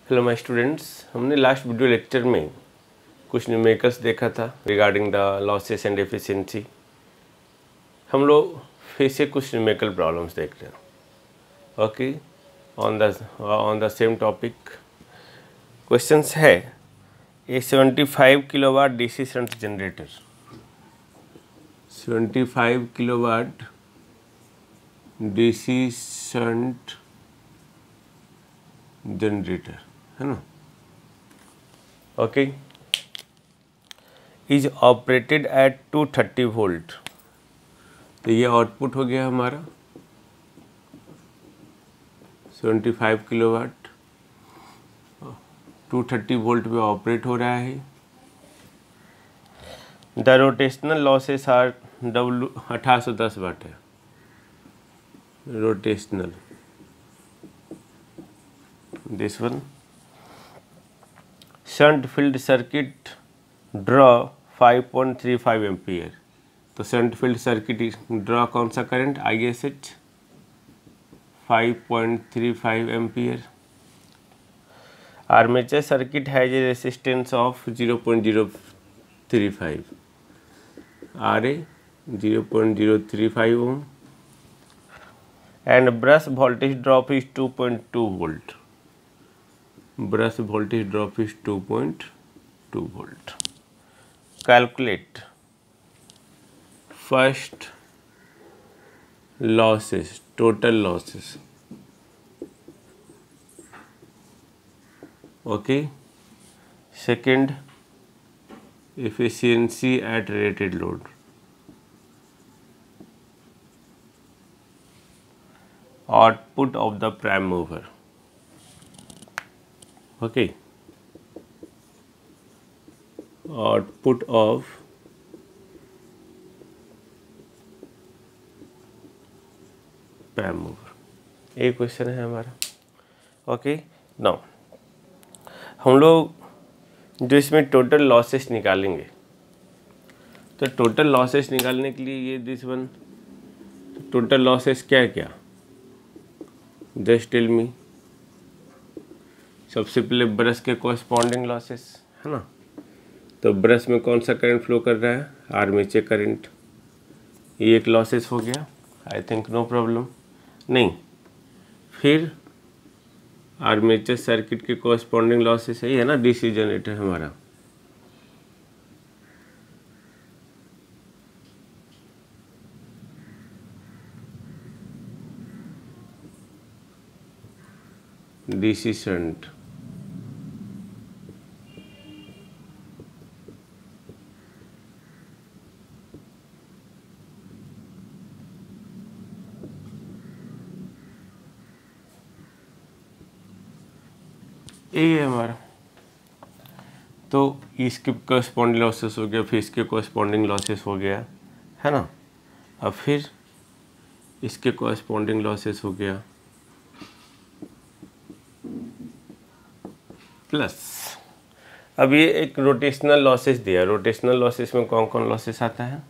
Hello my students, हमने last video lecture में कुछ न्यूमेरिकल्स देखा था regarding the losses and efficiency. हम लोग फिर से कुछ न्यूमेरिकल प्रॉब्लम्स देख रहे हैं। Okay, on the same topic questions है। ए 75 kilowatt DC shunt generator, 75 kilowatt DC shunt generator है ना। Okay, is operated at 230 volt. तो ये आउटपुट हो गया हमारा 75 किलोवाट 230 वोल्ट पे ऑपरेट हो रहा है। The rotational losses are W 1810 watt है। Rotational this one. Shunt field circuit draw 5.35 ampere. तो शंट फील्ड सर्किट ड्रॉ कौन सा current ISH 5.35 ampere. Armature circuit has a resistance of 0.035 RA 0.035 ohm and brush voltage drop is 2.2 volt. Brush voltage drop is 2.2 volt. Calculate first losses, total losses. Okay. Second, efficiency at rated load. Output of the prime mover. Okay, output of prime mover, ये question है हमारा। Okay, now हम लोग जो इसमें total losses निकालेंगे, तो total losses निकालने के लिए ये दिस वन टोटल लॉसेस क्या क्या, जस्ट टेल मी। सबसे पहले ब्रश के कोरस्पॉन्डिंग लॉसेस है ना। तो ब्रश में कौन सा करंट फ्लो कर रहा है, आर्मेचर करंट, ये एक लॉसेस हो गया। आई थिंक नो प्रॉब्लम नहीं। फिर आर्मेचर सर्किट के कोरस्पॉन्डिंग लॉसेस है ना, डीसी जनरेटर हमारा। डीसी शंट यही है हमारा। तो इसके कोरस्पॉन्डिंग लॉसेस हो गया, फिर इसके कोरस्पॉन्डिंग लॉसेस हो गया है ना। अब फिर इसके कोरस्पॉन्डिंग लॉसेस हो गया, प्लस अब ये एक रोटेशनल लॉसेस दिया। रोटेशनल लॉसेस में कौन कौन लॉसेस आता है,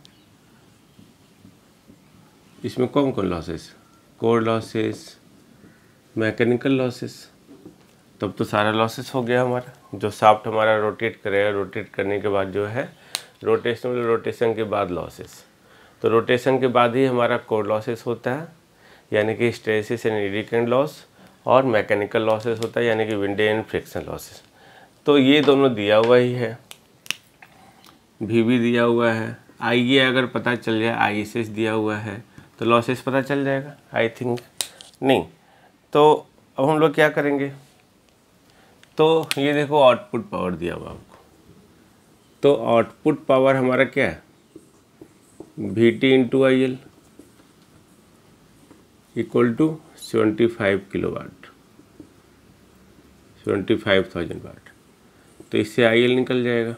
इसमें कौन कौन losses, core losses, mechanical losses. तब तो सारा लॉसेस हो गया हमारा। जो शाफ्ट हमारा रोटेट करेगा, रोटेट करने के बाद जो है रोटेशन के बाद लॉसेस, तो रोटेशन के बाद ही हमारा कोर लॉसेस होता है, यानी कि hysteresis and eddy current loss, और मैकेनिकल लॉसेस होता है यानी कि विंड एंड फ्रिक्शन लॉसेस। तो ये दोनों दिया हुआ ही है, भी दिया हुआ है। आइए अगर पता चल जाए ISH दिया हुआ है तो लॉसेस पता चल जाएगा, आई थिंक नहीं। तो अब हम लोग क्या करेंगे, तो ये देखो आउटपुट पावर दिया हुआ आपको। तो आउटपुट पावर हमारा क्या है, VT into IL equal to 75 kilowatt, 75,000 watt. तो इससे IL निकल जाएगा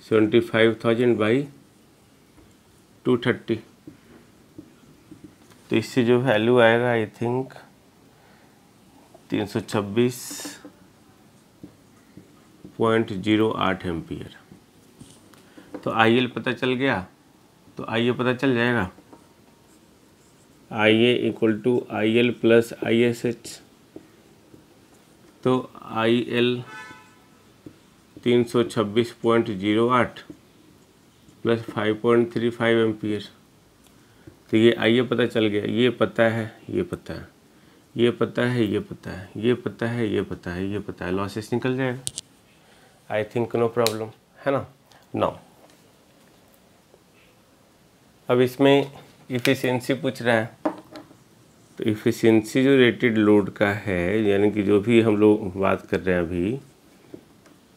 75,000 बाई 230। तो इससे जो वैल्यू आएगा आई थिंक 326.08 एम्पियर। तो IL पता चल गया, तो IA पता चल जाएगा, IA equal to IL plus ISH तो IL 326.08 प्लस 5.35 एम्पियर। तो ये आइए पता चल गया, ये पता है, ये पता है, ये पता है, ये पता है, ये पता है, ये पता है, ये पता है, लॉसेस निकल जाएगा। आई थिंक नो प्रॉब्लम, है ना। नाउ अब इसमें इफ़िशियंसी पूछ रहा है, तो इफ़िशियंसी जो रेटेड लोड का है, यानी कि जो भी हम लोग बात कर रहे हैं अभी,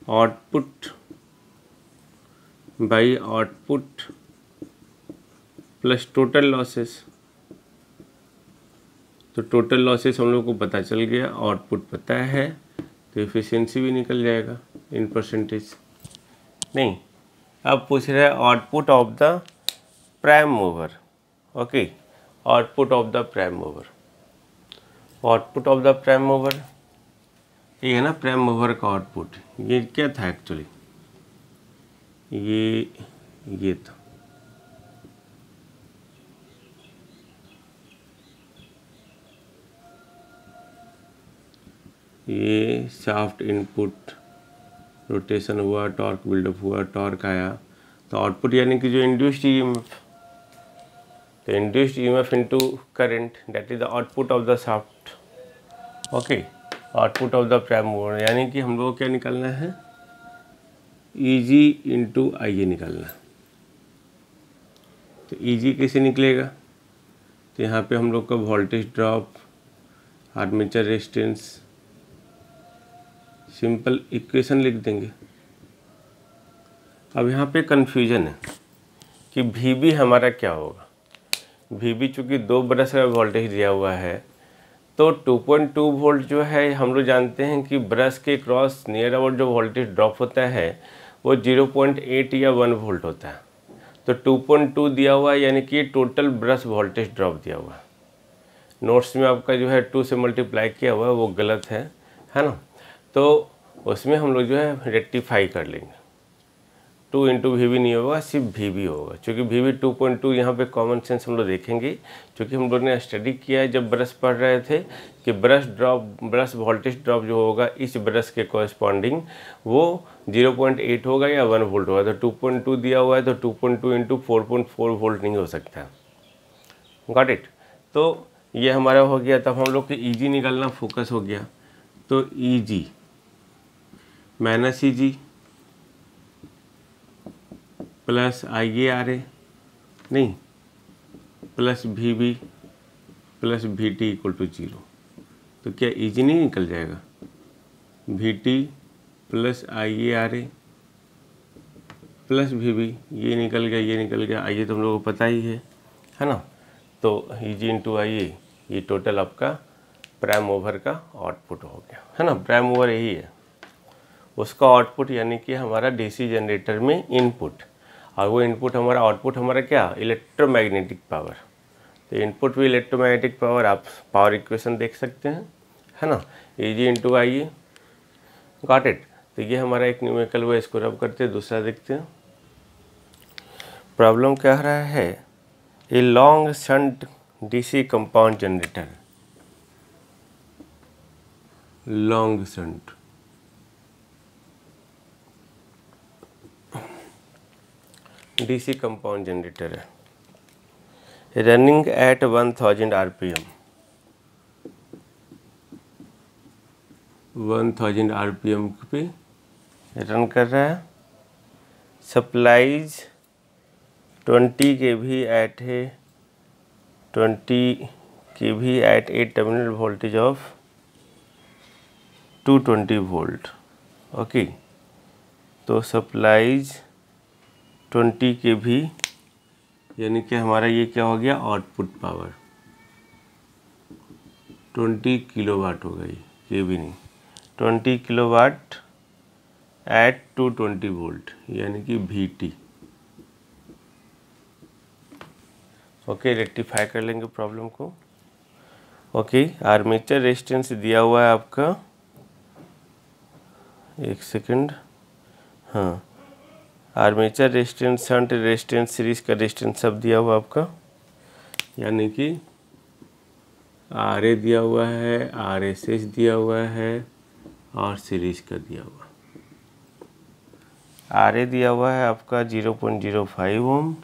output by output plus total losses. तो टोटल लॉसेस हम लोग को पता चल गया, आउटपुट पता है, तो इफ़िशियंसी भी निकल जाएगा इन परसेंटेज। नहीं, अब पूछ रहे हैं output of the prime mover. Okay, output of the prime mover, output of the prime mover, ये है ना प्राइम मूवर का आउटपुट। ये क्या था एक्चुअली, ये था, ये शाफ्ट इनपुट रोटेशन हुआ, टॉर्क बिल्डअप हुआ, टॉर्क आया, तो आउटपुट यानी कि जो इंड्यूस्ड ईएमएफ, तो induced EMF into current, that is the output of the shaft. Okay, output of the prime mover, यानी कि हम लोग को क्या निकालना है, EG इंटू IA निकालना है। तो EG कैसे निकलेगा, तो यहाँ पे हम लोग का voltage drop, armature resistance, simple equation लिख देंगे। अब यहाँ पे कन्फ्यूजन है कि VB हमारा क्या होगा। VB चूँकि 2 ब्रश का वोल्टेज दिया हुआ है, तो 2.2 वोल्ट जो है हम लोग जानते हैं कि ब्रश के क्रॉस नियर अबाउट जो वोल्टेज ड्रॉप होता है वो 0.8 या 1 वोल्ट होता है। तो 2.2 दिया हुआ है, यानी कि टोटल ब्रश वोल्टेज ड्रॉप दिया हुआ है। नोट्स में आपका जो है 2 से मल्टीप्लाई किया हुआ है वो गलत है ना। तो उसमें हम लोग जो है रेक्टिफाई कर लेंगे, 2 इंटू VB नहीं होगा, सिर्फ VB होगा। क्योंकि VB 2.2 यहाँ पे कॉमन सेंस हम लोग देखेंगे, क्योंकि हम लोग ने स्टडी किया है जब ब्रश पढ़ रहे थे कि ब्रश वोल्टेज ड्रॉप जो होगा इस ब्रश के कॉरस्पॉन्डिंग वो 0.8 होगा या 1 वोल्ट होगा। तो 2.2 दिया हुआ है, तो 2.2 इंटू 4.4 वोल्ट नहीं हो सकता। Got it. तो ये हमारा हो गया। तब हम लोग के EG निकालना फोकस हो गया। तो EG minus EG plus IARA नहीं plus VB plus VT equal to 0। तो क्या EG नहीं निकल जाएगा, VT plus IARA plus VB, ये निकल गया, ये निकल गया। IA तो हम लोगों को पता ही है ना। तो EG इंटू IA, ये टोटल आपका प्राइम मूवर का आउटपुट हो गया, है ना। प्राइम मूवर यही है, उसका आउटपुट यानी कि हमारा DC जनरेटर में इनपुट, और वो इनपुट हमारा आउटपुट हमारा क्या, इलेक्ट्रोमैग्नेटिक पावर। तो इनपुट भी इलेक्ट्रोमैग्नेटिक पावर, आप पावर इक्वेशन देख सकते हैं, है ना। EG into IA, got it. तो ये हमारा एक न्यूमेरिकल वो, इसको रब करते हैं, दूसरा देखते हैं। प्रॉब्लम क्या रहा है, a long shunt DC compound generator, long shunt DC compound generator है, रनिंग एट 1000 RPM, 1000 RPM पे रन कर रहा है। सप्लाईज 20 kV एट है 20 kV at a terminal voltage of 220 volt. Okay, तो सप्लाईज 20 kV, यानी कि हमारा ये क्या हो गया, आउटपुट पावर 20 किलोवाट हो गई, kV नहीं, 20 किलोवाट एट 220 वोल्ट, यानी कि VT। ओके, रेक्टिफाई कर लेंगे प्रॉब्लम को। ओके, आर्मेचर रेजिस्टेंस दिया हुआ है आपका, एक सेकंड, हाँ, armature resistance, shunt resistance, series का रेजिस्टेंस सब दिया हुआ आपका, यानी कि RA दिया हुआ है, RSS दिया हुआ है, और सीरीज का दिया हुआ। RA दिया हुआ है आपका 0.05 ओम,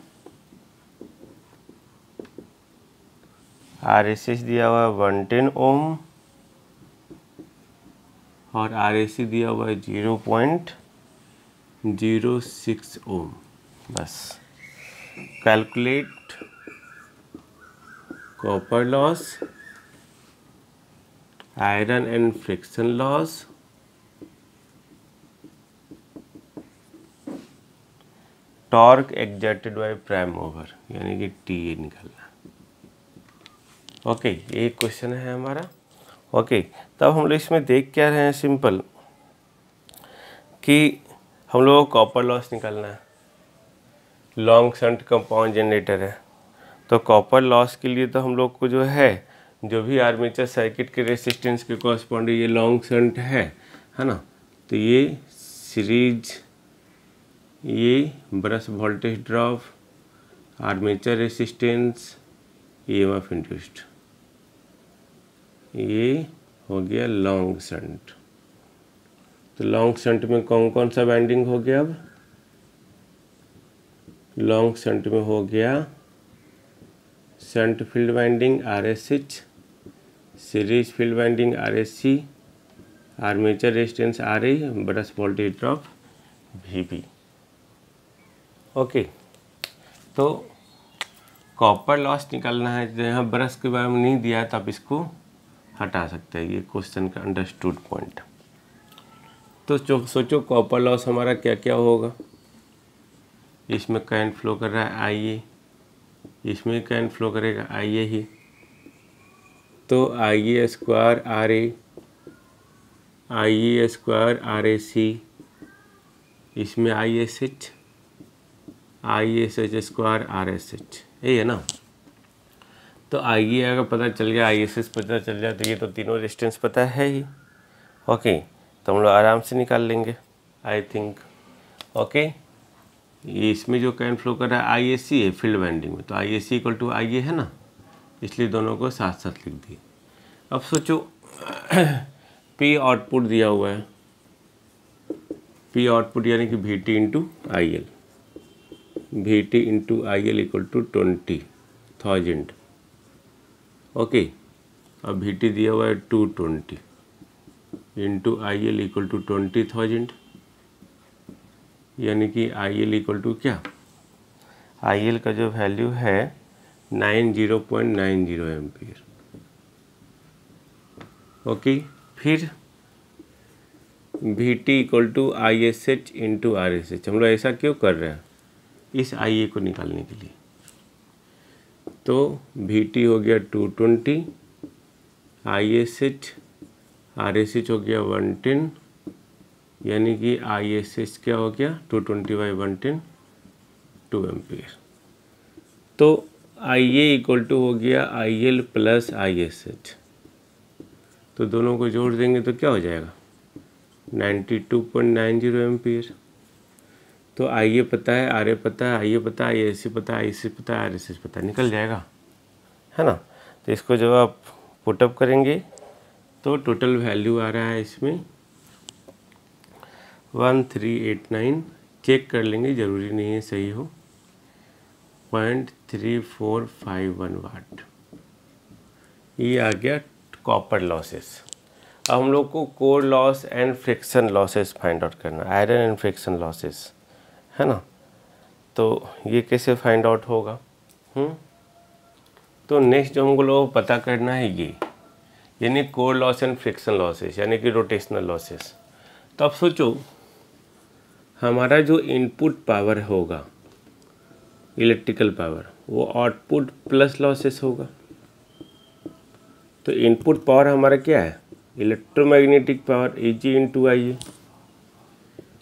RSS दिया हुआ है 110 ओम और RAC दिया हुआ है 0.06 ओम। बस calculate copper loss, iron and friction loss, torque exerted by prime mover, यानी कि TA निकालना। ओके, ये क्वेश्चन है हमारा। ओके, तब हम लोग इसमें देख क्या रहे हैं, सिंपल कि हम लोगों को कॉपर लॉस निकालना है। लॉन्ग शंट कंपाउंड जनरेटर है, तो कॉपर लॉस के लिए तो हम लोग को जो है, जो भी आर्मेचर सर्किट के रेसिस्टेंस के कॉरस्पॉन्डिंग ये लॉन्ग शंट है ना, तो ये सीरीज, ये brush voltage drop, armature resistance, EMF induced, ये हो गया लॉन्ग शंट। तो लॉन्ग शंट में कौन कौन सा वाइंडिंग हो गया? अब लॉन्ग शंट में हो गया shunt field winding RSH, series field winding RSC, armature resistance RA, brush voltage drop VB। Okay, तो कॉपर लॉस निकालना है। जो यहाँ ब्रश के बारे में नहीं दिया है तो आप इसको हटा सकते हैं, ये क्वेश्चन का अंडरस्टूड पॉइंट। तो सोचो कॉपर लॉस हमारा क्या क्या होगा। इसमें करंट फ्लो कर रहा है IA, इसमें करंट फ्लो करेगा IA ही, तो IA square RA, IA square RAC, इसमें ISH, ISH स्क्वायर RSH, यही है ना। तो IA अगर पता चल गया, ISH पता चल जाए, तो ये तो तीनों रेजिस्टेंस पता है ही। ओके, तो हम लोग आराम से निकाल लेंगे आई थिंक। ओके, ये इसमें जो करंट फ्लो कर रहा है IAC है फील्ड वाइंडिंग में, तो IAC इक्वल टू IA है ना, इसलिए दोनों को साथ साथ लिख दिए। अब सोचो P आउटपुट दिया हुआ है, P आउटपुट यानी कि VT into IL, VT into IL equal टू 20,000। ओके, अब VT दिया हुआ है 220 इंटू IL इक्वल टू 20,000, यानी कि IL इक्वल टू क्या, IL का जो वैल्यू है 90.90 एम्पियर। ओके, फिर VT equal to ISH into RSH। हम लोग ऐसा क्यों कर रहे हैं, इस IA को निकालने के लिए। तो VT हो गया 220, ISH RSH हो गया 110, यानी कि ISH क्या हो गया 220/110, 2 एम्पियर। तो IA इक्वल टू हो गया IL प्लस ISH, तो दोनों को जोड़ देंगे तो क्या हो जाएगा 92.90 एम्पियर। तो IA पता है, RA पता है, IA पता है, ISC पता है, IC पता है, RSH पता है, निकल जाएगा, है ना। तो इसको जब आप पुटअप करेंगे तो टोटल वैल्यू आ रहा है इसमें 1389, चेक कर लेंगे, ज़रूरी नहीं है सही हो, 0.3451 वाट। ये आ गया कॉपर लॉसेस। अब हम लोग को core loss and friction losses find out करना, आयरन एंड फ्रिक्शन लॉसेस, है ना। तो ये कैसे फाइंड आउट होगा? तो नेक्स्ट जो हमको लोग पता करना है ये, यानी core loss and friction losses, यानी कि रोटेशनल लॉसेस। तो अब सोचो हमारा जो इनपुट पावर होगा इलेक्ट्रिकल पावर, वो आउटपुट प्लस लॉसेस होगा। तो इनपुट पावर हमारा क्या है, electromagnetic power Eg into IA,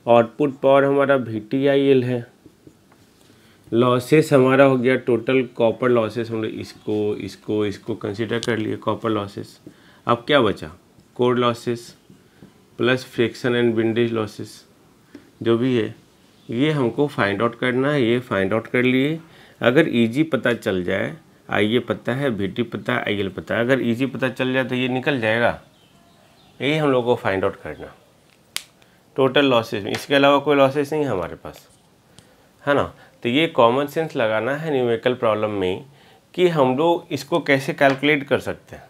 output power हमारा VTIL है, लॉसेस हमारा हो गया टोटल कॉपर लॉसेस, हम लोग इसको कंसिडर कर लिए कॉपर लॉसेस। अब क्या बचा, core losses plus friction and windage losses, जो भी है ये हमको फाइंड आउट करना है। ये फाइंड आउट कर लिए, अगर Eg पता चल जाए, IA पता है, VT पता है, IL पता है, अगर Eg पता चल जाए तो ये निकल जाएगा, यही हम लोग को फाइंड आउट करना, टोटल लॉसेस में। इसके अलावा कोई लॉसेस नहीं है हमारे पास, है ना। तो ये कॉमन सेंस लगाना है न्यूमेरिकल प्रॉब्लम में कि हम लोग इसको कैसे कैलकुलेट कर सकते हैं।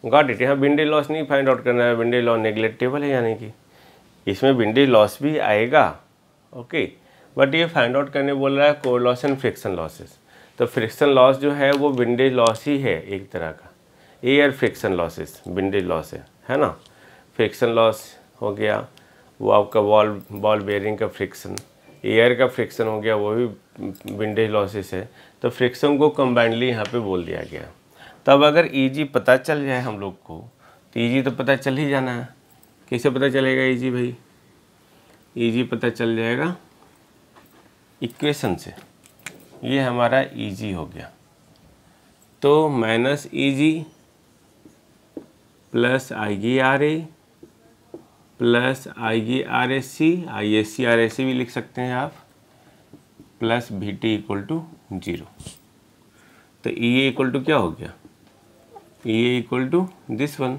Got it. यहाँ विंडेज लॉस नहीं फाइंड आउट करना है, विंडेज लॉस नेग्लेक्टेबल है, यानी कि इसमें विंडेज लॉस भी आएगा, ओके। बट ये फाइंड आउट करने बोल रहा है core loss and friction losses. तो फ्रिक्शन लॉस जो है वो विंडेज लॉस ही है एक तरह का, air friction losses windage loss है ना। फ्रिक्शन लॉस हो गया वो आपका बॉल बेयरिंग का फ्रिक्शन, एयर का फ्रिक्शन हो गया वो भी विंडेज लॉसेस है। तो फ्रिक्शन को कंबाइंडली यहाँ पे बोल दिया गया। तब अगर ईजी पता चल जाए हम लोग को, तो ईजी तो पता चल ही जाना है। कैसे पता चलेगा ईजी भाई? ईजी पता चल जाएगा इक्वेशन से। ये हमारा ईजी हो गया। तो minus EG plus IG R A plus IG R S C भी लिख सकते हैं आप, plus V T equal to 0। तो ई ए इक्वल टू क्या हो गया? E A equal to this one.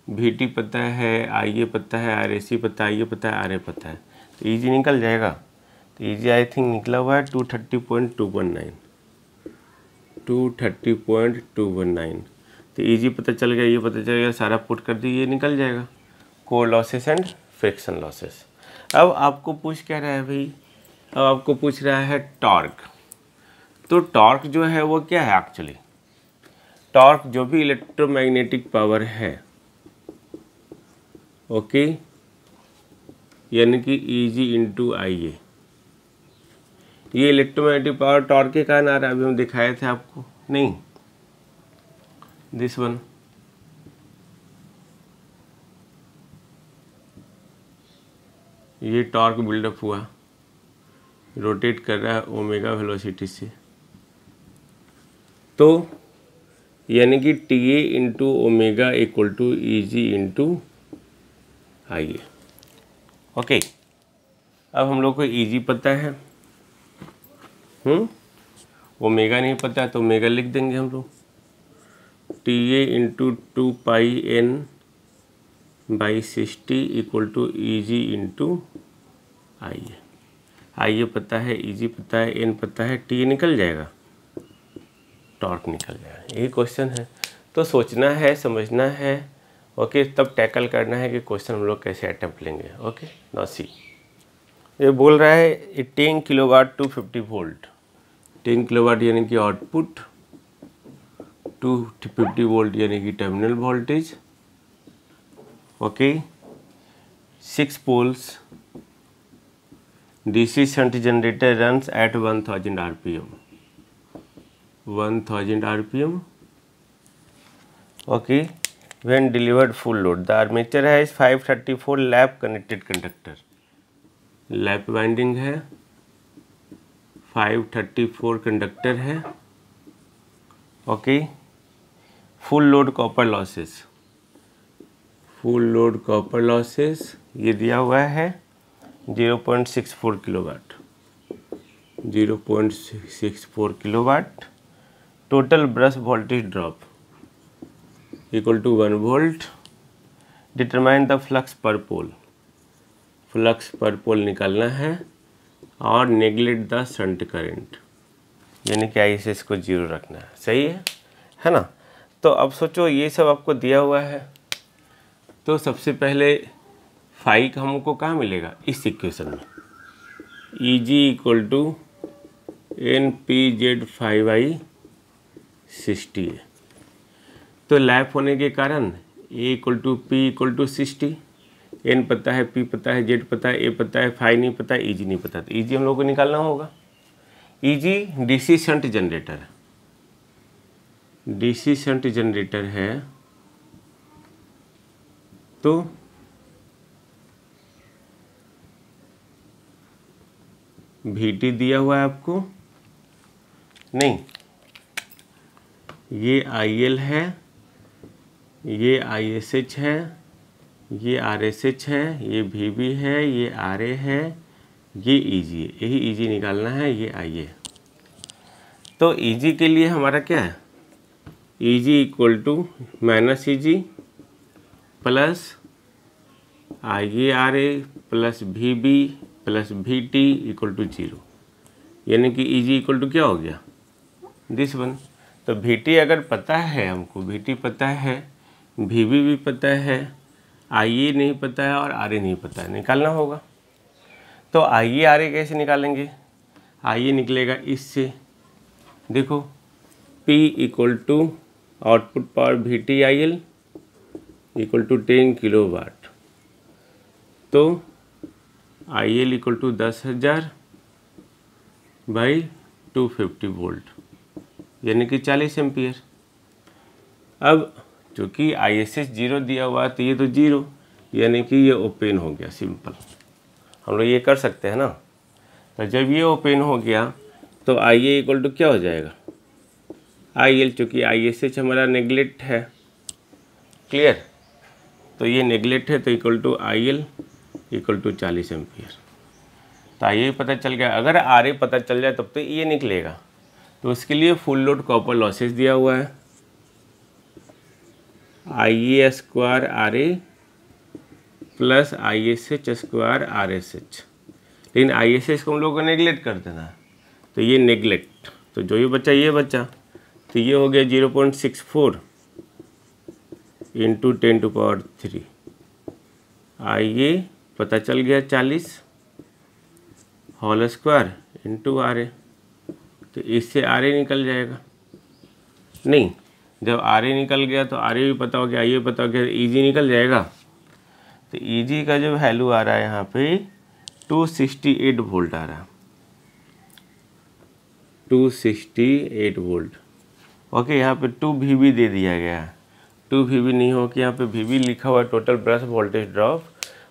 V T पता है, आई ए पता है, आर एस सी पता है, आई ए पता है, आर ए पता है। तो ईजी निकल जाएगा। तो ईजी आई थिंक निकला हुआ है 230.219, 230.219। तो ईजी पता चल गया, ये पता चल गया, सारा पुट कर दिए, ये निकल जाएगा core losses and friction losses. अब आपको पूछ क्या रहा है भाई? अब आपको पूछ रहा है टॉर्क। तो टॉर्क जो है वो क्या है एक्चुअली? टॉर्क जो भी इलेक्ट्रोमैग्नेटिक पावर है, ओके, यानी कि ईजी इंटू आई ए। ये इलेक्ट्रोमैग्नेटिक पावर टॉर्क के कारण आ रहा है, अभी हम दिखाए थे आपको, नहीं दिस वन। ये टॉर्क बिल्डअप हुआ, रोटेट कर रहा है ओमेगा वेलोसिटी से। तो यानी कि T A into omega equal to E G into I A, okay. अब हम लोग को ई जी पता है, ओमेगा नहीं पता है, तो ओमेगा लिख देंगे हम लोग। T A into 2 pi N by 60 equal to E G into I A. I A पता है, ई जी पता है, एन पता है, टी ए निकल जाएगा, टॉर्क निकल जाएगा। यही क्वेश्चन है। तो सोचना है, समझना है, ओके, तब टैकल करना है कि क्वेश्चन हम लोग कैसे अटेम्प्ट लेंगे। Okay, now see. ये बोल रहा है 10 किलोवाट टू 50 वोल्ट। 10 किलोवाट यानी कि आउटपुट, 250 वोल्ट यानी कि terminal voltage, okay. 6 poles, DC shunt generator runs at 1000 RPM, 1000 RPM, okay. When delivered full load, the armature है 534 lap connected conductor, lap winding है, 534 कंडक्टर है, okay. Full load copper losses, full load copper losses ये दिया हुआ है 0.64 kilowatt, 0.64 kilowatt. Total brush voltage drop equal to 1 volt. Determine the flux per pole, flux per पोल निकालना है, और neglect the shunt current, यानी कि ISS को 0 रखना है। सही है ना। तो अब सोचो ये सब आपको दिया हुआ है, तो सबसे पहले फाई का हमको कहाँ मिलेगा? इस इक्वेशन में E G equal to N P Z 5/60 है। तो लैप होने के कारण A equal to P equal to 60, N पता है, पी पता है, जेड पता है, ए पता है, फाई नहीं पता, ई जी नहीं पता। तो ई जी हम लोग को निकालना होगा। ई जी डीसी शंट जनरेटर है, डीसी शंट जनरेटर है, तो VT दिया हुआ है आपको, नहीं, ये IL है, ये ISH है, ये RSH है, ये VB है, ये RA है, ये EG है। यही EG निकालना है, ये IA। तो EG के लिए हमारा क्या है? EG equal to minus EG plus IaRa plus Vb plus Vt equal to 0, यानी कि Eg इक्वल टू क्या हो गया, दिस वन। तो Vt अगर पता है हमको, Vt पता है, Vb भी पता है, Ia नहीं पता है और Ra नहीं पता है, निकालना होगा। तो IaRa कैसे निकालेंगे, Ia निकलेगा इससे, देखो P equal to output power VTIL equal to 10 kilowatt, तो IL equal to 10,000 by 250 volt, यानी कि 40 एम्पियर। अब चूँकि ISS 0 दिया हुआ है तो ये तो 0, यानी कि ये ओपन हो गया, सिंपल हम लोग ये कर सकते हैं ना। तो जब ये ओपन हो गया तो IA इक्वल टू क्या हो जाएगा, IL, चूँकि ISH हमारा नेगलेक्ट है, क्लियर, तो ये नेगलेक्ट है तो equal to IL equal to 40 ampere. तो ये पता चल गया। अगर RA पता चल जाए तब तो ये निकलेगा। तो उसके लिए फुल लोड कॉपर लॉसेस दिया हुआ है, IA square RA plus ISH square RSH, लेकिन ISH को हम लोगों को नेगलेक्ट कर देना है, तो ये नेगलेक्ट, तो जो ये बचा ये बचा, तो ये हो गया 0.64 इंटू 10⁻³ IA पता चल गया 40 होल स्क्वायर इंटू RA, तो इससे RA निकल जाएगा। नहीं, जब RA निकल गया तो RA भी पता हो गया, IA पता हो गया, EG निकल जाएगा। तो EG का जो वैल्यू आ रहा है यहाँ पे 268 वोल्ट आ रहा है, 268 वोल्ट। ओके, यहाँ पे 2 VB दे दिया गया है, 2 VB नहीं हो कि यहाँ पे VB लिखा हुआ है, total brush voltage drop.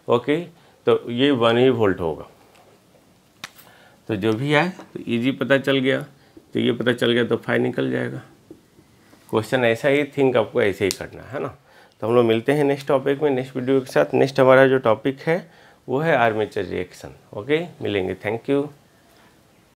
Okay, तो ये 1 ही वोल्ट होगा। तो जो भी है तो EG पता चल गया, तो ये पता चल गया, तो 5 निकल जाएगा। क्वेश्चन ऐसा ही थिंक आपको ऐसे ही करना है ना। तो हम लोग मिलते हैं नेक्स्ट टॉपिक में, नेक्स्ट वीडियो के साथ। नेक्स्ट हमारा जो टॉपिक है वो है आर्मेचर रिएक्शन। ओके, मिलेंगे, थैंक यू।